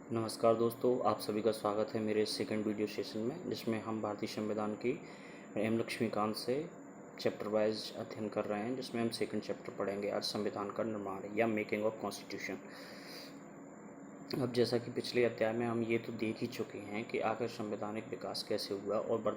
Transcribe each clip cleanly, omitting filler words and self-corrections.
नमस्कार दोस्तों, आप सभी का स्वागत है मेरे सेकंड वीडियो सेशन में, जिसमें हम भारतीय संविधान की एम लक्ष्मीकांत से चैप्टर वाइज अध्ययन कर रहे हैं, जिसमें हम सेकंड चैप्टर पढ़ेंगे आज संविधान का निर्माण या मेकिंग ऑफ कॉन्स्टिट्यूशन। अब जैसा कि पिछले अध्याय में हम ये तो देख ही चुके हैं कि आखिर संवैधानिक विकास कैसे हुआ और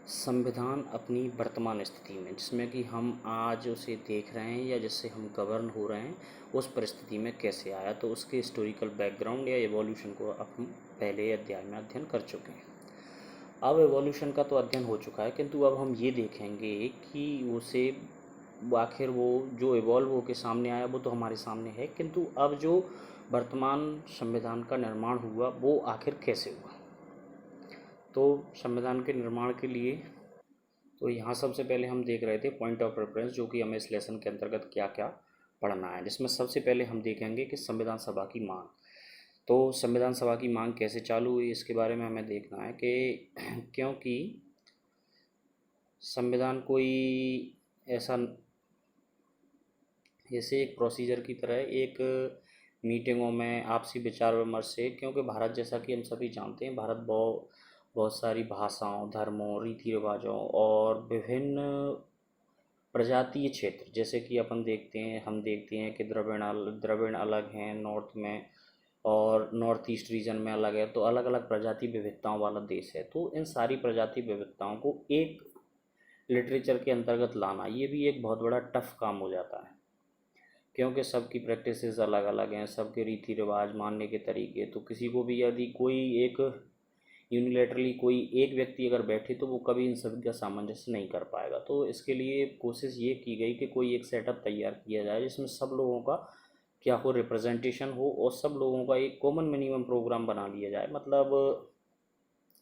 संविधान अपनी वर्तमान स्थिति में, जिसमें कि हम आज उसे देख रहे हैं या जिससे हम गवर्न हो रहे हैं, उस परिस्थिति में कैसे आया, तो उसके हिस्टोरिकल बैकग्राउंड या एवोल्यूशन को अब हम पहले अध्याय में अध्ययन कर चुके हैं। अब एवोल्यूशन का तो अध्ययन हो चुका है, किंतु अब हम ये देखेंगे कि उसे आखिर वो जो इवॉल्व होकर सामने आया वो तो हमारे सामने है, किंतु अब जो वर्तमान संविधान का निर्माण हुआ वो आखिर कैसे हुआ। तो संविधान के निर्माण के लिए तो यहाँ सबसे पहले हम देख रहे थे पॉइंट ऑफ रेफरेंस, जो कि हमें इस लेसन के अंतर्गत क्या क्या पढ़ना है, जिसमें सबसे पहले हम देखेंगे कि संविधान सभा की मांग। तो संविधान सभा की मांग कैसे चालू हुई, इसके बारे में हमें देखना है कि क्योंकि संविधान कोई ऐसा जैसे एक प्रोसीजर की तरह एक मीटिंगों में आपसी विचार विमर्श से, क्योंकि भारत जैसा कि हम सभी जानते हैं, भारत बहुत सारी भाषाओं, धर्मों, रीति रिवाजों और विभिन्न प्रजातीय क्षेत्र, जैसे कि हम देखते हैं कि द्रविड़ अलग हैं नॉर्थ में और नॉर्थ ईस्ट रीजन में अलग है, तो अलग अलग प्रजाति विविधताओं वाला देश है। तो इन सारी प्रजाति विविधताओं को एक लिटरेचर के अंतर्गत लाना, ये भी एक बहुत बड़ा टफ काम हो जाता है, क्योंकि सबकी प्रैक्टिसेस अलग अलग हैं, सबके रीति रिवाज, मानने के तरीके। तो किसी को भी यदि कोई एक यूनिलेटरली कोई एक व्यक्ति अगर बैठे तो वो कभी इन सभी का सामंजस्य नहीं कर पाएगा। तो इसके लिए कोशिश ये की गई कि कोई एक सेटअप तैयार किया जाए जिसमें सब लोगों का क्या हो, रिप्रेजेंटेशन हो, और सब लोगों का एक कॉमन मिनिमम प्रोग्राम बना लिया जाए। मतलब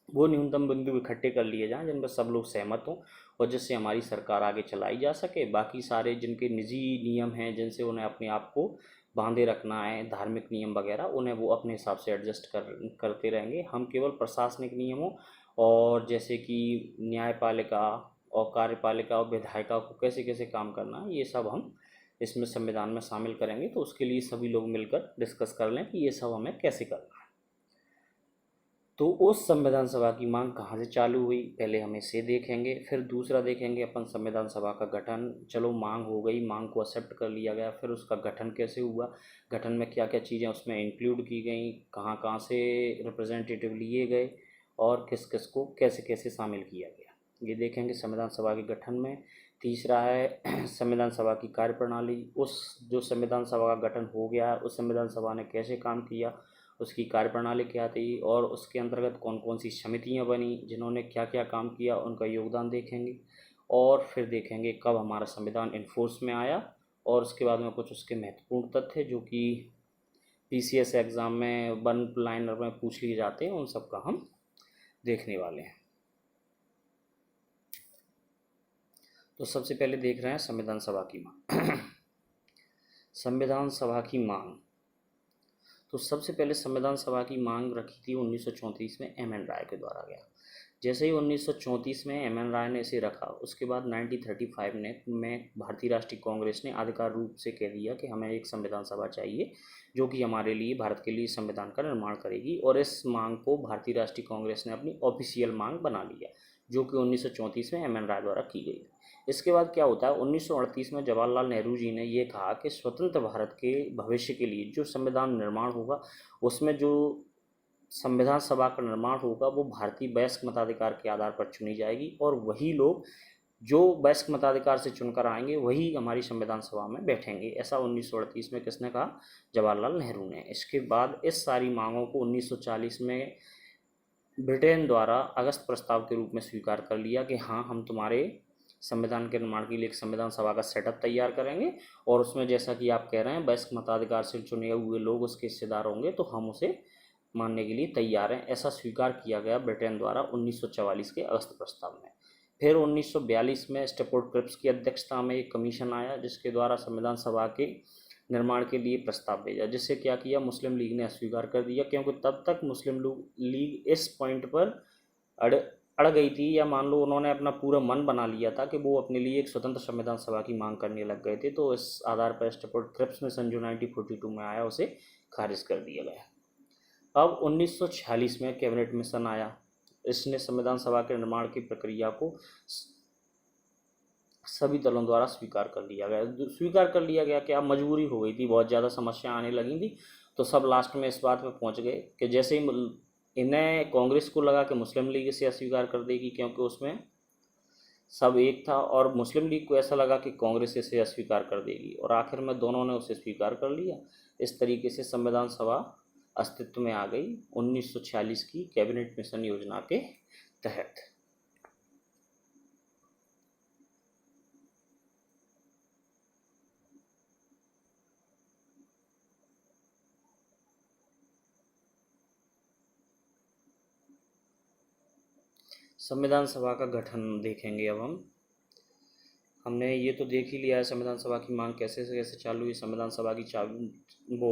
वो न्यूनतम बिंदु इकट्ठे कर लिए जाएं जिन पर सब लोग सहमत हों और जिससे हमारी सरकार आगे चलाई जा सके। बाकी सारे जिनके निजी नियम हैं, जिनसे उन्हें अपने आप को बांधे रखना है, धार्मिक नियम वगैरह, उन्हें वो अपने हिसाब से एडजस्ट करते रहेंगे। हम केवल प्रशासनिक नियमों और जैसे कि न्यायपालिका और कार्यपालिका और विधायिका को कैसे कैसे काम करना है, ये सब हम इसमें संविधान में शामिल करेंगे। तो उसके लिए सभी लोग मिलकर डिस्कस कर लें कि ये सब हमें कैसे करना है। तो उस संविधान सभा की मांग कहाँ से चालू हुई, पहले हम इसे देखेंगे। फिर दूसरा देखेंगे अपन संविधान सभा का गठन। चलो मांग हो गई, मांग को एक्सेप्ट कर लिया गया, फिर उसका गठन कैसे हुआ, गठन में क्या क्या चीज़ें उसमें इंक्लूड की गई, कहाँ कहाँ से रिप्रेजेंटेटिव लिए गए और किस किस को कैसे कैसे शामिल किया गया, ये देखेंगे संविधान सभा के गठन में। तीसरा है संविधान सभा की कार्यप्रणाली। उस जो संविधान सभा का गठन हो गया, उस संविधान सभा ने कैसे काम किया, उसकी कार्यप्रणाली क्या थी और उसके अंतर्गत कौन कौन सी समितियां बनी, जिन्होंने क्या क्या काम किया, उनका योगदान देखेंगे। और फिर देखेंगे कब हमारा संविधान इन्फोर्स में आया, और उसके बाद में कुछ उसके महत्वपूर्ण तथ्य जो कि पीसीएस एग्ज़ाम में वन लाइनर में पूछ लिए जाते हैं, उन सब का हम देखने वाले हैं। तो सबसे पहले देख रहे हैं संविधान सभा की मांग। संविधान सभा की मांग, तो सबसे पहले संविधान सभा की मांग रखी थी 1934 में एम एन राय के द्वारा गया। जैसे ही 1934 में एम एन राय ने इसे रखा, उसके बाद 1935 में भारतीय राष्ट्रीय कांग्रेस ने आधिकारिक रूप से कह दिया कि हमें एक संविधान सभा चाहिए जो कि हमारे लिए, भारत के लिए संविधान का निर्माण करेगी, और इस मांग को भारतीय राष्ट्रीय कांग्रेस ने अपनी ऑफिशियल मांग बना लिया, जो कि 1934 में एम एन राय द्वारा की गई। इसके बाद क्या होता है, 1938 में जवाहरलाल नेहरू जी ने यह कहा कि स्वतंत्र भारत के भविष्य के लिए जो संविधान निर्माण होगा, उसमें जो संविधान सभा का निर्माण होगा वो भारतीय वयस्क मताधिकार के आधार पर चुनी जाएगी, और वही लोग जो वयस्क मताधिकार से चुनकर आएंगे वही हमारी संविधान सभा में बैठेंगे। ऐसा 1938 में किसने कहा, जवाहरलाल नेहरू ने। इसके बाद इस सारी मांगों को 1940 में ब्रिटेन द्वारा अगस्त प्रस्ताव के रूप में स्वीकार कर लिया कि हाँ, हम तुम्हारे संविधान के निर्माण के लिए एक संविधान सभा का सेटअप तैयार करेंगे, और उसमें जैसा कि आप कह रहे हैं वयस्क मताधिकार से चुने हुए लोग उसके हिस्सेदार होंगे, तो हम उसे मानने के लिए तैयार हैं। ऐसा स्वीकार किया गया ब्रिटेन द्वारा 1944 के अगस्त प्रस्ताव में। फिर 1942 में स्टेफोर्ड क्रिप्स की अध्यक्षता में एक कमीशन आया, जिसके द्वारा संविधान सभा के निर्माण के लिए प्रस्ताव भेजा, जिससे क्या किया, मुस्लिम लीग ने अस्वीकार कर दिया, क्योंकि तब तक मुस्लिम लीग इस पॉइंट पर अड़ गई थी, या मान लो उन्होंने अपना पूरा मन बना लिया था कि वो अपने लिए एक स्वतंत्र संविधान सभा की मांग करने लग गए थे। तो इस आधार पर स्टेफोर्ड क्रिप्स में सन जो 1942 में आया उसे खारिज कर दिया गया। अब 1946 में कैबिनेट मिशन आया। इसने संविधान सभा के निर्माण की प्रक्रिया को सभी दलों द्वारा स्वीकार कर लिया गया कि अब मजबूरी हो गई थी, बहुत ज़्यादा समस्या आने लगी थी। तो सब लास्ट में इस बात पे पहुंच गए कि जैसे ही इन्हें कांग्रेस को लगा कि मुस्लिम लीग इसे अस्वीकार कर देगी, क्योंकि उसमें सब एक था, और मुस्लिम लीग को ऐसा लगा कि कांग्रेस इसे अस्वीकार कर देगी, और आखिर में दोनों ने उसे स्वीकार कर लिया। इस तरीके से संविधान सभा अस्तित्व में आ गई 1946 की कैबिनेट मिशन योजना के तहत। संविधान सभा का गठन देखेंगे अब हमने ये तो देख ही लिया है संविधान सभा की मांग कैसे से कैसे चालू हुई। संविधान सभा की वो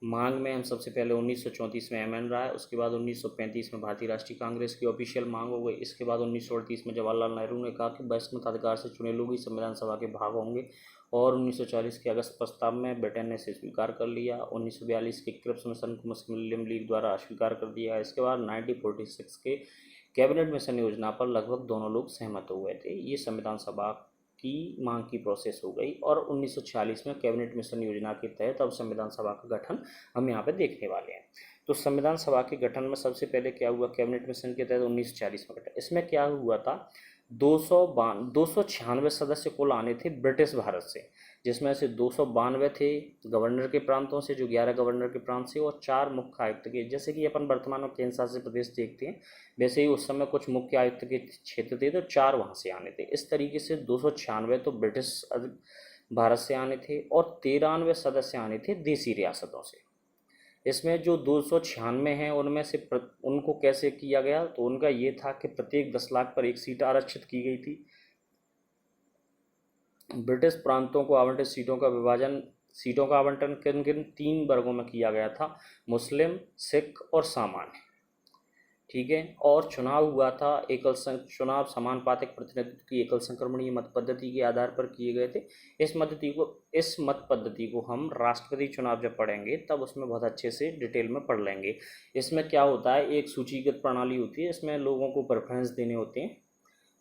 मांग में हम सबसे पहले 1934 में एम एन राय, उसके बाद 1935 में भारतीय राष्ट्रीय कांग्रेस की ऑफिशियल मांग हो गई। इसके बाद 1938 में जवाहरलाल नेहरू ने कहा कि बस मताधिकार से चुने लोग ही संविधान सभा के भाग होंगे, और 1940 के अगस्त प्रस्ताव में ब्रिटेन ने इसे स्वीकार कर लिया। 1942 के क्रिप्स मिशन को मुस्लिम लीग द्वारा अस्वीकार कर दिया। इसके बाद 1946 के कैबिनेट मिशन योजना पर लगभग दोनों लोग सहमत हो गए थे। ये संविधान सभा की मांग की प्रोसेस हो गई, और 1946 में कैबिनेट मिशन योजना के तहत अब संविधान सभा का गठन हम यहाँ पे देखने वाले हैं। तो संविधान सभा के गठन में सबसे पहले क्या हुआ, कैबिनेट मिशन के तहत 1940 में गठन। इसमें क्या हुआ था, 296 सदस्य कुल आने थे ब्रिटिश भारत से, जिसमें से 292 थे गवर्नर के प्रांतों से, जो 11 गवर्नर के प्रांत से, और 4 मुख्य आयुक्त के। जैसे कि अपन वर्तमान में केंद्र शासित प्रदेश देखते हैं, वैसे ही उस समय कुछ मुख्य आयुक्त के क्षेत्र थे, तो 4 वहाँ से आने थे। इस तरीके से 296 तो ब्रिटिश भारत से आने थे, और 93 सदस्य आने थे देसी रियासतों से। इसमें जो 296 हैं उनमें से उनको कैसे किया गया, तो उनका ये था कि प्रत्येक 10 लाख पर एक सीट आरक्षित की गई थी। ब्रिटिश प्रांतों को आवंटित सीटों का आवंटन किन किन 3 वर्गों में किया गया था, मुस्लिम, सिख और सामान्य। ठीक है, और चुनाव हुआ था चुनाव समानुपातिक प्रतिनिधित्व की एकल संक्रमणीय मत पद्धति के आधार पर किए गए थे। इस मत पद्धति को हम राष्ट्रपति चुनाव जब पढ़ेंगे तब उसमें बहुत अच्छे से डिटेल में पढ़ लेंगे। इसमें क्या होता है, एक सूचीगत प्रणाली होती है, इसमें लोगों को प्रेफरेंस देने होते हैं।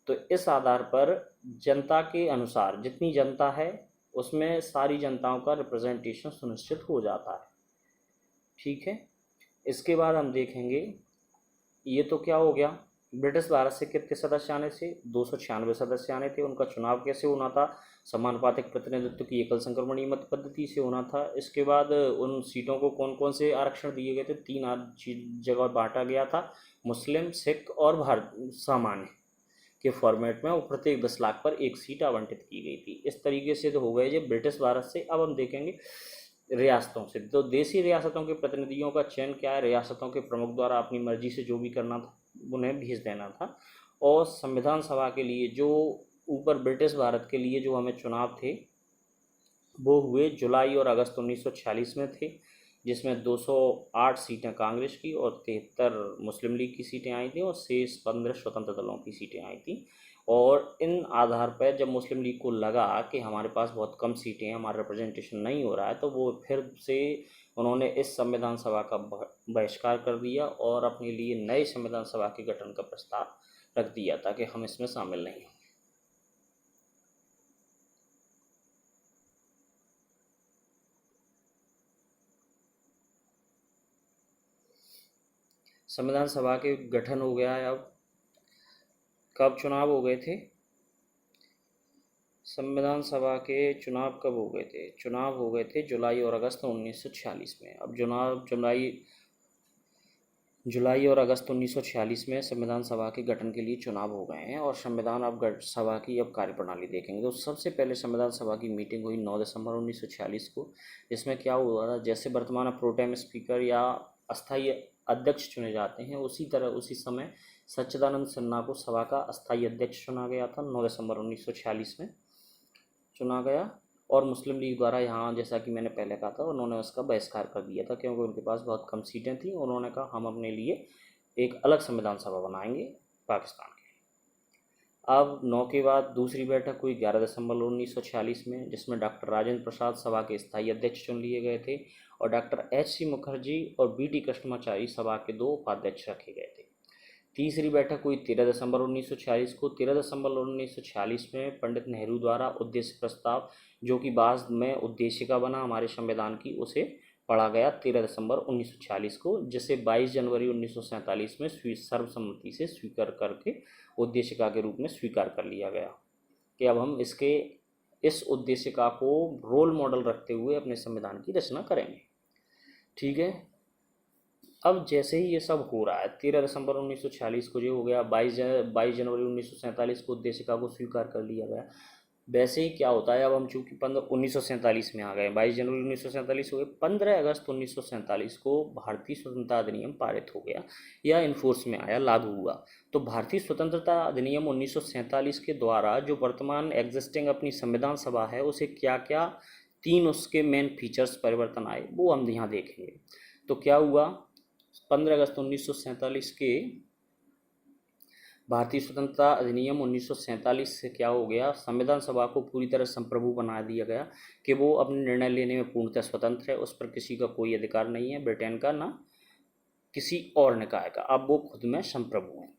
तो इस आधार पर जनता के अनुसार जितनी जनता है उसमें सारी जनताओं का रिप्रेजेंटेशन सुनिश्चित हो जाता है। ठीक है, इसके बाद हम देखेंगे, ये तो क्या हो गया, ब्रिटिश भारत से कितने सदस्य आने थे, 296 सदस्य आने थे। उनका चुनाव कैसे होना था, समानुपातिक प्रतिनिधित्व की एकल संक्रमणीय मत पद्धति से होना था। इसके बाद उन सीटों को कौन कौन से आरक्षण दिए गए थे, 3 जगह बांटा गया था, मुस्लिम, सिख और सामान्य के फॉर्मेट में, वो प्रत्येक 10 लाख पर एक सीट आवंटित की गई थी। इस तरीके से तो हो गए जो ब्रिटिश भारत से। अब हम देखेंगे रियासतों से। तो देसी रियासतों के प्रतिनिधियों का चयन क्या है, रियासतों के प्रमुख द्वारा अपनी मर्जी से जो भी करना था उन्हें भेज देना था। और संविधान सभा के लिए जो ऊपर ब्रिटिश भारत के लिए जो हमें चुनाव थे वो हुए जुलाई और अगस्त 1946 में थे, जिसमें 208 सीटें कांग्रेस की और 73 मुस्लिम लीग की सीटें आई थी, और शेष 15 स्वतंत्र दलों की सीटें आई थी। और इन आधार पर जब मुस्लिम लीग को लगा कि हमारे पास बहुत कम सीटें हैं, हमारा रिप्रेजेंटेशन नहीं हो रहा है, तो वो फिर से उन्होंने इस संविधान सभा का बहिष्कार कर दिया और अपने लिए नए संविधान सभा के गठन का प्रस्ताव रख दिया था कि हम इसमें शामिल नहीं हैं। संविधान सभा के गठन हो गया है। अब कब चुनाव हो गए थे, संविधान सभा के चुनाव कब हो गए थे, चुनाव हो गए थे जुलाई और अगस्त 1946 में। अब जुलाई और अगस्त 1946 में संविधान सभा के गठन के लिए चुनाव हो गए हैं, और संविधान सभा की अब कार्यप्रणाली देखेंगे। तो सबसे पहले संविधान सभा की मीटिंग हुई 9 दिसंबर 1946 को। इसमें क्या हुआ था, जैसे वर्तमान प्रोटेम स्पीकर या अस्थायी अध्यक्ष चुने जाते हैं, उसी तरह उसी समय सच्चिदानंद सिन्हा को सभा का अस्थायी अध्यक्ष चुना गया था। 9 दिसंबर 1946 में चुना गया, और मुस्लिम लीग द्वारा यहाँ, जैसा कि मैंने पहले कहा था, उन्होंने उसका बहिष्कार कर दिया था क्योंकि उनके पास बहुत कम सीटें थी। उन्होंने कहा हम अपने लिए एक अलग संविधान सभा बनाएंगे पाकिस्तान के लिए। अब 9 के बाद दूसरी बैठक हुई 11 दिसंबर 1946 में, जिसमें डॉक्टर राजेंद्र प्रसाद सभा के स्थायी अध्यक्ष चुन लिए गए थे, और डॉक्टर H.C. मुखर्जी और B.T. कृष्णमाचारी सभा के 2 उपाध्यक्ष रखे गए थे। तीसरी बैठक हुई 13 दिसंबर 1946 को। 13 दिसंबर 1946 में पंडित नेहरू द्वारा उद्देश्य प्रस्ताव, जो कि बाद में उद्देशिका बना हमारे संविधान की, उसे पढ़ा गया 13 दिसंबर 1946 को, जिसे 22 जनवरी 1947 में सर्वसम्मति से स्वीकार करके उद्देशिका के रूप में स्वीकार कर लिया गया कि अब हम इस उद्देशिका को रोल मॉडल रखते हुए अपने संविधान की रचना करेंगे। ठीक है। अब जैसे ही ये सब हो रहा है, 13 दिसंबर 1946 को जो हो गया, 22 जनवरी 1947 को उद्देशिका को स्वीकार कर लिया गया। वैसे ही क्या होता है, अब हम चूँकि 1947 में आ गए, 22 जनवरी 1947 हो गए, 15 अगस्त 1947 को भारतीय स्वतंत्रता अधिनियम पारित हो गया या इन्फोर्स में आया, लागू हुआ। तो भारतीय स्वतंत्रता अधिनियम 1947 के द्वारा जो वर्तमान एग्जिस्टिंग अपनी संविधान सभा है, उसे क्या क्या 3 उसके मेन फीचर्स परिवर्तन आए, वो हम यहाँ देखेंगे। तो क्या हुआ, 15 अगस्त 1947 के भारतीय स्वतंत्रता अधिनियम 1947 से क्या हो गया, संविधान सभा को पूरी तरह संप्रभु बना दिया गया कि वो अपने निर्णय लेने में पूर्णतः स्वतंत्र है, उस पर किसी का कोई अधिकार नहीं है, ब्रिटेन का ना किसी और निकाय का, अब वो खुद में संप्रभु हैं।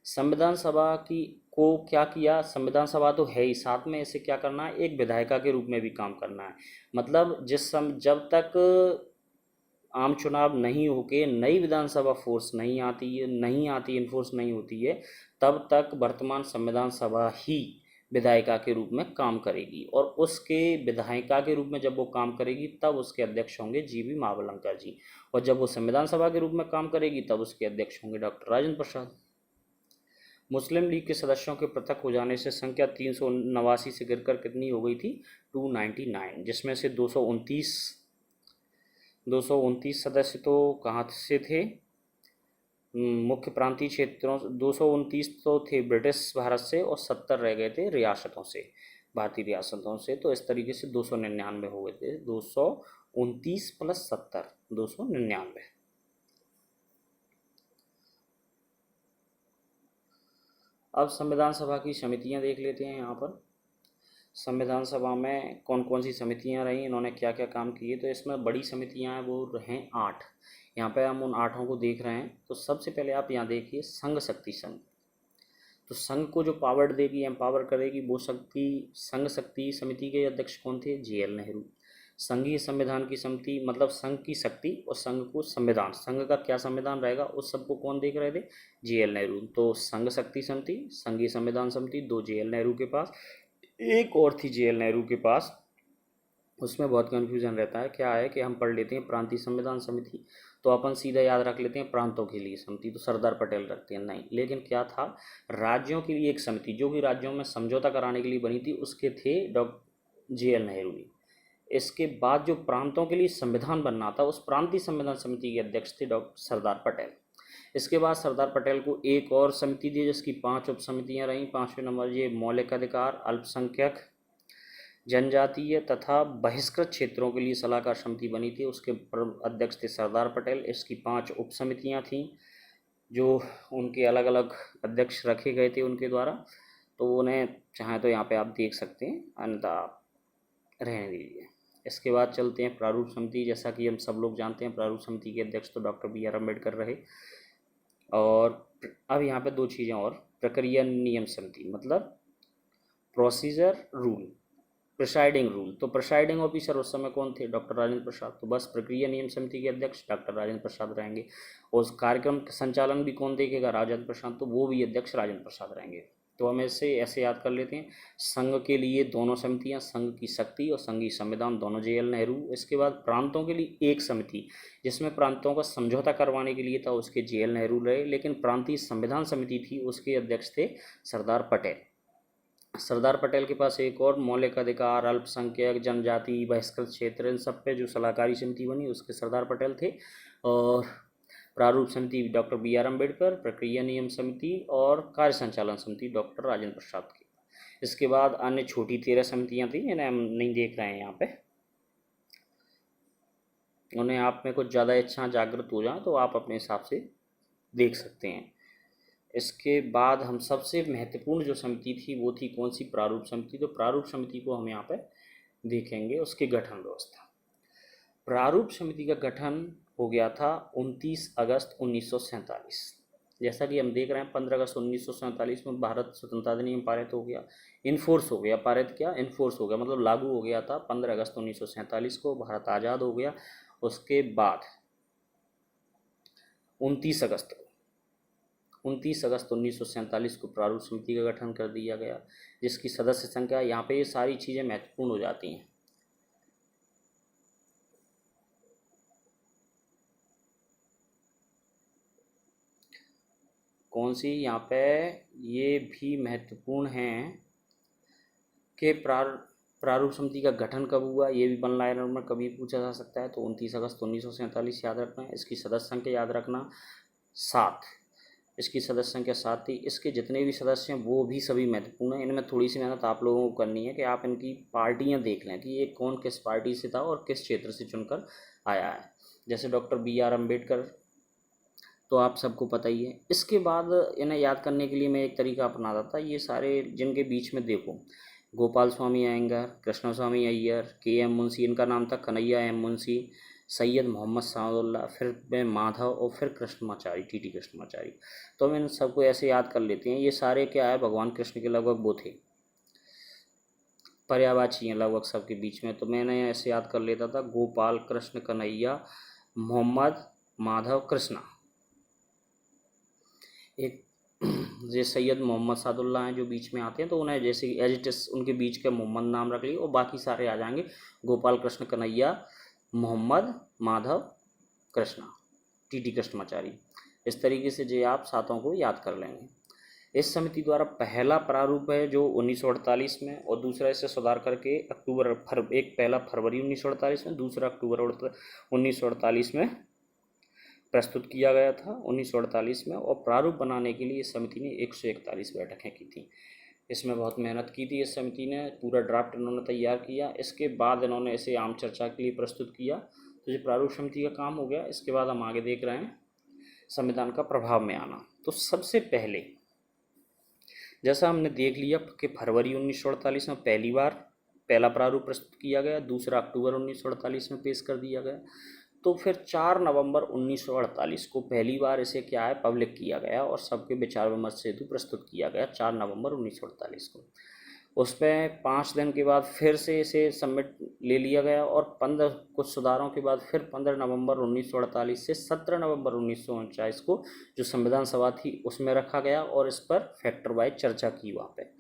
संविधान सभा की को क्या किया, संविधान सभा तो है ही, साथ में इसे क्या करना है, एक विधायिका के रूप में भी काम करना है। मतलब जब तक आम चुनाव नहीं होके नई विधानसभा फोर्स नहीं आती इन्फोर्स नहीं होती है, तब तक वर्तमान संविधान सभा ही विधायिका के रूप में काम करेगी। और उसके विधायिका के रूप में जब वो काम करेगी, तब उसके अध्यक्ष होंगे GV महाबलंकर जी, और जब वो संविधान सभा के रूप में काम करेगी, तब उसके अध्यक्ष होंगे डॉक्टर राजेंद्र प्रसाद। मुस्लिम लीग के सदस्यों के पृथक हो जाने से संख्या 389 से गिरकर कितनी हो गई थी, 299, जिसमें से 229 सदस्य तो कहाँ से थे, मुख्य प्रांतीय क्षेत्रों, 229 तो थे ब्रिटिश भारत से और 70 रह गए थे रियासतों से, भारतीय रियासतों से। तो इस तरीके से 299 हो गए थे, 229 + 70, 299। अब संविधान सभा की समितियां देख लेते हैं। यहाँ पर संविधान सभा में कौन कौन सी समितियां रही, इन्होंने क्या क्या काम किए। तो इसमें बड़ी समितियां हैं वो हैं 8। यहाँ पे हम उन 8 को देख रहे हैं। तो सबसे पहले आप यहाँ देखिए संघ शक्ति संघ। तो संघ को जो पावर देगी, एम्पावर करेगी, वो संघ शक्ति समिति के अध्यक्ष कौन थे, JL नेहरू। संघीय संविधान की समिति, मतलब संघ की शक्ति और संघ को संविधान, संघ का क्या संविधान रहेगा उस सबको कौन देख रहे थे, JL नेहरू। तो संघ शक्ति समिति, संघीय संविधान समिति 2 JL नेहरू के पास, एक और थी JL नेहरू के पास। उसमें बहुत कन्फ्यूजन रहता है, क्या है कि हम पढ़ लेते हैं प्रांतीय संविधान समिति, तो अपन सीधा याद रख लेते हैं प्रांतों के लिए समिति, तो सरदार पटेल रखते हैं, नहीं। लेकिन क्या था, राज्यों के लिए एक समिति, जो कि राज्यों में समझौता कराने के लिए बनी थी, उसके थे डॉक्टर JL नेहरू जी। इसके बाद जो प्रांतों के लिए संविधान बनना था, उस प्रांतीय संविधान समिति के अध्यक्ष थे डॉक्टर सरदार पटेल। इसके बाद सरदार पटेल को एक और समिति दी, जिसकी 5 उप समितियाँ रहीं। 5वें नंबर ये मौलिक अधिकार, अल्पसंख्यक, जनजातीय तथा बहिष्कृत क्षेत्रों के लिए सलाहकार समिति बनी थी, उसके अध्यक्ष थे सरदार पटेल। इसकी 5 उप समितियाँ थीं, जो उनके अलग अलग अध्यक्ष रखे गए थे उनके द्वारा। तो उन्हें चाहें तो यहाँ पे आप देख सकते हैं, अन्यथा रहने दीजिए। इसके बाद चलते हैं प्रारूप समिति। जैसा कि हम सब लोग जानते हैं, प्रारूप समिति के अध्यक्ष तो डॉक्टर BR अम्बेडकर रहे। और अब यहाँ पे 2 चीज़ें और, प्रक्रिया नियम समिति, मतलब प्रोसीजर रूल, प्रिसाइडिंग रूल। तो प्रिसाइडिंग ऑफिसर उस समय कौन थे, डॉक्टर राजेंद्र प्रसाद। तो बस प्रक्रिया नियम समिति के अध्यक्ष डॉक्टर राजेंद्र प्रसाद रहेंगे। और उस कार्यक्रम का संचालन भी कौन देखेगा, राजेंद्र प्रसाद, तो वो भी अध्यक्ष राजेंद्र प्रसाद रहेंगे। तो हम इसे ऐसे याद कर लेते हैं, संघ के लिए दोनों समितियां, संघ की शक्ति और संघीय संविधान, दोनों JL नेहरू। इसके बाद प्रांतों के लिए एक समिति, जिसमें प्रांतों का समझौता करवाने के लिए था, उसके JL नेहरू रहे। लेकिन प्रांतीय संविधान समिति थी, उसके अध्यक्ष थे सरदार पटेल। सरदार पटेल के पास एक और मौलिक अधिकार, अल्पसंख्यक, जनजाति, बहिष्कृत क्षेत्र, इन सब पे जो सलाहकारी समिति बनी, उसके सरदार पटेल थे। और प्रारूप समिति डॉक्टर BR अम्बेडकर, प्रक्रिया नियम समिति और कार्य संचालन समिति डॉक्टर राजेंद्र प्रसाद की। इसके बाद अन्य छोटी 13 समितियां थी, इन्हें हम नहीं देख रहे हैं यहाँ पे। उन्हें आप में कुछ ज़्यादा इच्छा जागृत हो जाए तो आप अपने हिसाब से देख सकते हैं। इसके बाद हम सबसे महत्वपूर्ण जो समिति थी वो थी कौन सी, प्रारूप समिति। तो प्रारूप समिति को हम यहाँ पे देखेंगे, उसकी गठन व्यवस्था। प्रारूप समिति का गठन हो गया था 29 अगस्त 1947। जैसा कि हम देख रहे हैं 15 अगस्त 1947 में भारत स्वतंत्रता अधिनियम पारित हो गया, इनफोर्स हो गया। पारित क्या, इनफोर्स हो गया, मतलब लागू हो गया था 15 अगस्त 1947 को, भारत आज़ाद हो गया। उसके बाद 29 अगस्त 1947 को प्रारूप समिति का गठन कर दिया गया, जिसकी सदस्य संख्या, यहाँ पे ये सारी चीज़ें महत्वपूर्ण हो जाती हैं। कौन सी, यहाँ पे ये भी महत्वपूर्ण हैं कि प्रारूप समिति का गठन कब हुआ, ये भी वन लाइनर में कभी पूछा जा सकता है। तो 29 अगस्त 1947 याद रखना है। इसकी सदस्य संख्या याद रखना 7, इसकी सदस्य संख्या 7 थी। इसके जितने भी सदस्य हैं वो भी सभी महत्वपूर्ण हैं। इनमें थोड़ी सी मेहनत आप लोगों को करनी है कि आप इनकी पार्टियां देख लें कि ये कौन किस पार्टी से था और किस क्षेत्र से चुनकर आया है। जैसे डॉक्टर BR अम्बेडकर, तो आप सबको पता ही है। इसके बाद इन्हें याद करने के लिए मैं एक तरीका अपनाता था, ये सारे जिनके बीच में देखो, गोपाल स्वामी अयंगार, कृष्ण स्वामी अय्यर, KM मुंशी, इनका नाम था कन्हैया M मुंशी, सैयद मोहम्मद सादुल्ला, फिर में माधव और फिर कृष्णमाचारी, TT कृष्णमाचारी। तो हम इन सबको ऐसे याद कर लेते हैं। ये सारे क्या है, भगवान कृष्ण के लगभग वो थे, पर्यायवाची हैं लगभग सबके बीच में। तो मैंने ऐसे याद कर लेता था, गोपाल, कृष्ण, कन्हैया, मोहम्मद, माधव, कृष्णा। एक ये सैयद मोहम्मद सादुल्ला हैं जो बीच में आते हैं, तो उन्हें जैसे एज इट इज उनके बीच का मोहम्मद नाम रख लिया, और बाकी सारे आ जाएंगे गोपाल, कृष्ण, कन्हैया, मोहम्मद, माधव, कृष्णा, TT कृष्णमाचारी। इस तरीके से जो आप सातों को याद कर लेंगे। इस समिति द्वारा पहला प्रारूप है जो 1948 में, और दूसरा इसे सुधार करके एक पहला फरवरी 1948 में, दूसरा अक्टूबर 1948 में प्रस्तुत किया गया था 1948 में। और प्रारूप बनाने के लिए इस समिति ने 141 बैठकें की थी। इसमें बहुत मेहनत की थी इस समिति ने, पूरा ड्राफ्ट इन्होंने तैयार किया। इसके बाद इन्होंने इसे आम चर्चा के लिए प्रस्तुत किया। तो ये प्रारूप समिति का काम हो गया। इसके बाद हम आगे देख रहे हैं संविधान का प्रभाव में आना। तो सबसे पहले जैसा हमने देख लिया कि फरवरी 1948 में पहली बार पहला प्रारूप प्रस्तुत किया गया, दूसरा अक्टूबर 1948 में पेश कर दिया गया। तो फिर 4 नवंबर 1948 को पहली बार इसे क्या है, पब्लिक किया गया और सबके विचार विमर्श हेतु प्रस्तुत किया गया 4 नवंबर 1948 को। उस पर 5 दिन के बाद फिर से इसे सबमिट ले लिया गया, और 15 कुछ सुधारों के बाद फिर 15 नवंबर 1948 से 17 नवंबर 1949 को जो संविधान सभा थी उसमें रखा गया, और इस पर फैक्टर वाइज चर्चा की वहाँ पे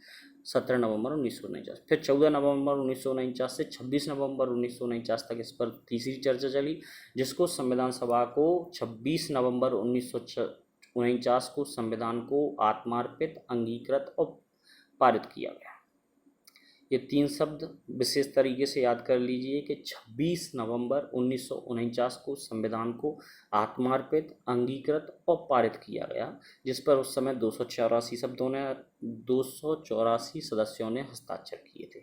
17 नवंबर 1949। फिर 14 नवंबर 1949 से 26 नवंबर 1949 तक इस पर तीसरी चर्चा चली, जिसको संविधान सभा को 26 नवंबर 1949 को संविधान को आत्मार्पित, अंगीकृत और पारित किया गया। ये 3 शब्द विशेष तरीके से याद कर लीजिए कि 26 नवंबर 1949 को संविधान को आत्मार्पित, अंगीकृत और पारित किया गया, जिस पर उस समय 284 सदस्यों ने हस्ताक्षर किए थे।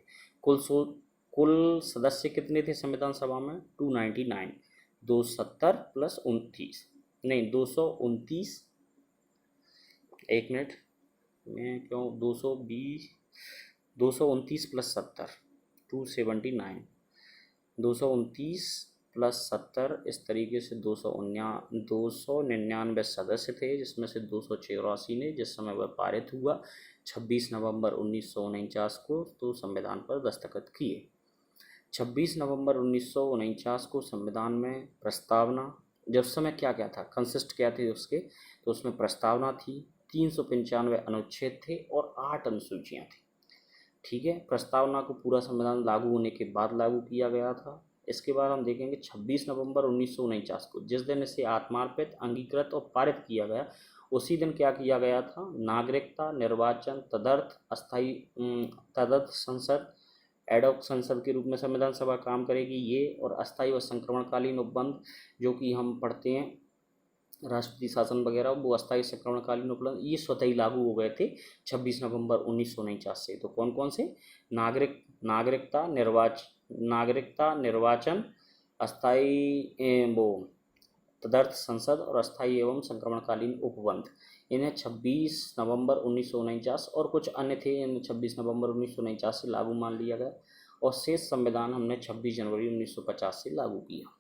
कुल सदस्य कितने थे संविधान सभा में? 299, 270 प्लस 29, नहीं 229, एक मिनट में क्यों 229 प्लस 70, 279, 229 प्लस 70, इस तरीके से 299 सदस्य थे, जिसमें से 284 ने जिस समय वह पारित हुआ 26 नवंबर 1949 को तो संविधान पर दस्तखत किए। 26 नवंबर 1949 को संविधान में प्रस्तावना, जब समय क्या क्या था, कंसिस्ट क्या थे उसके, तो उसमें प्रस्तावना थी, 395 अनुच्छेद थे और 8 अनुसूचियाँ थी। ठीक है, प्रस्तावना को पूरा संविधान लागू होने के बाद लागू किया गया था। इसके बाद हम देखेंगे 26 नवंबर 1949 को, जिस दिन इसे आत्मार्पित, अंगीकृत और पारित किया गया, उसी दिन क्या किया गया था, नागरिकता, निर्वाचन, तदर्थ संसद, एडॉक संसद के रूप में संविधान सभा काम करेगी ये, और अस्थायी व संक्रमणकालीन उपबंध जो कि हम पढ़ते हैं राष्ट्रपति शासन वगैरह, वो अस्थायी संक्रमणकालीन उपबंध ये स्वतः ही लागू हो गए थे 26 नवंबर 1949 से। तो कौन कौन से? नागरिकता, निर्वाचन, अस्थायी तदर्थ संसद और अस्थायी एवं संक्रमणकालीन उपबंध, इन्हें 26 नवंबर 1949 और कुछ अन्य थे, इन्हें 26 नवंबर 1949 से लागू मान लिया गया, और शेष संविधान हमने 26 जनवरी 1950 से लागू किया।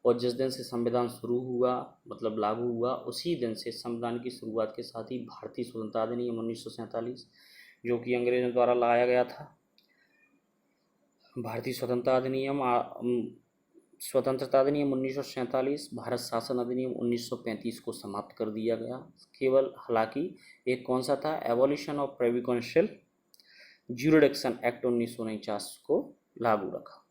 और जिस दिन से संविधान शुरू हुआ मतलब लागू हुआ उसी दिन से संविधान की शुरुआत के साथ ही भारतीय स्वतंत्रता अधिनियम 1947 जो कि अंग्रेजों द्वारा लाया गया था। भारतीय स्वतंत्रता अधिनियम 1947, भारत शासन अधिनियम 1935 को समाप्त कर दिया गया। केवल हालांकि एक कौन सा था, एबॉलिशन ऑफ प्रेविडेंशियल ज्यूरिडिक्शन एक्ट 1949 को लागू रखा।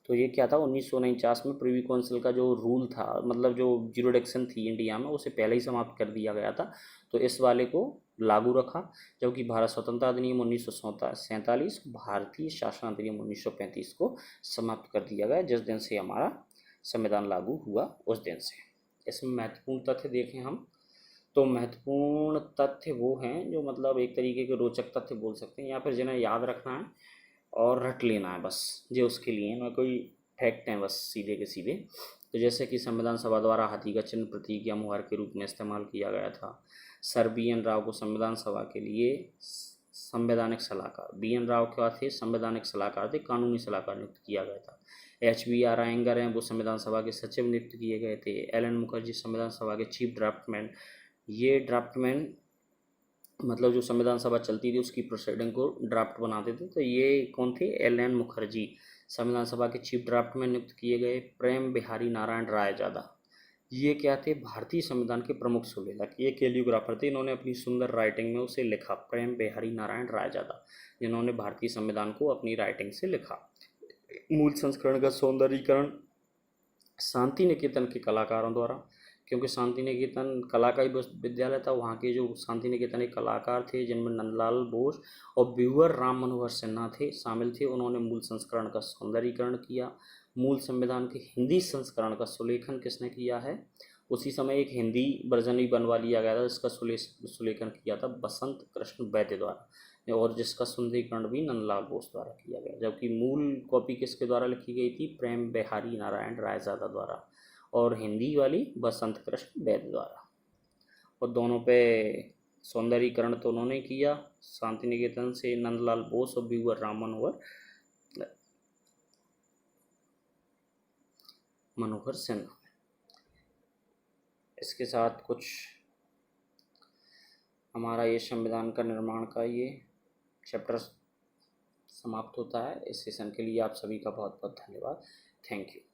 तो ये क्या था, 1949 में प्रिवी काउंसिल का जो रूल था मतलब जो ज्यूरिडिक्शन थी इंडिया में उसे पहले ही समाप्त कर दिया गया था, तो इस वाले को लागू रखा। जबकि भारत स्वतंत्रता अधिनियम 1947, भारतीय शासन अधिनियम 1935 को समाप्त कर दिया गया जिस दिन से हमारा संविधान लागू हुआ उस दिन से। इसमें महत्वपूर्ण तथ्य देखें हम तो महत्वपूर्ण तथ्य वो हैं जो मतलब एक तरीके के रोचक तथ्य बोल सकते हैं या फिर जिन्हें याद रखना है और रट लेना है बस, जो उसके लिए ना कोई फैक्ट हैं बस सीधे के सीधे। तो जैसे कि संविधान सभा द्वारा हाथी का चिन्ह प्रतीक या मुहर के रूप में इस्तेमाल किया गया था। सर BN राव को संविधान सभा के लिए संवैधानिक सलाहकार, BN राव क्या थे, संवैधानिक सलाहकार थे, कानूनी सलाहकार नियुक्त किया गया था। HBR अयंगर हैं, वो संविधान सभा के सचिव नियुक्त किए गए थे। LN मुखर्जी संविधान सभा के चीफ ड्राफ्टमैन, ये ड्राफ्टमैन मतलब जो संविधान सभा चलती थी उसकी प्रोसीडिंग को ड्राफ्ट बनाते थे, तो ये कौन थे, LN मुखर्जी संविधान सभा के चीफ ड्राफ्टमैन नियुक्त किए गए। प्रेम बिहारी नारायण रायजादा, ये क्या थे, भारतीय संविधान के प्रमुख सुलेखक, ये कैलियोग्राफर थे, इन्होंने अपनी सुंदर राइटिंग में उसे लिखा। प्रेम बिहारी नारायण रायजादा जिन्होंने भारतीय संविधान को अपनी राइटिंग से लिखा। मूल संस्करण का सौंदर्यीकरण शांति निकेतन के कलाकारों द्वारा, क्योंकि शांति निकेतन कला का ही विद्यालय था, वहाँ के जो शांति निकेतन के कलाकार थे जिनमें नंदलाल बोस और व्यूअर राम मनोहर सिन्हा थे शामिल थे, उन्होंने मूल संस्करण का सौंदर्यीकरण किया। मूल संविधान के हिंदी संस्करण का सुलेखन किसने किया है, उसी समय एक हिंदी वर्जन भी बनवा लिया गया था जिसका सुलेखन किया था बसंत कृष्ण वैद्य द्वारा और जिसका सुंदरीकरण भी नंदलाल बोस द्वारा किया गया। जबकि मूल कॉपी किसके द्वारा लिखी गई थी, प्रेम बिहारी नारायण रायजादा द्वारा और हिंदी वाली बसंत कृष्ण वैद्य द्वारा। और दोनों पे सौंदर्यीकरण तो उन्होंने किया, शांति निकेतन से नंदलाल बोस और व्यूअर राम मनोहर सिन्हा। इसके साथ कुछ हमारा ये संविधान का निर्माण का ये चैप्टर समाप्त होता है। इस सेशन के लिए आप सभी का बहुत बहुत धन्यवाद। Thank you.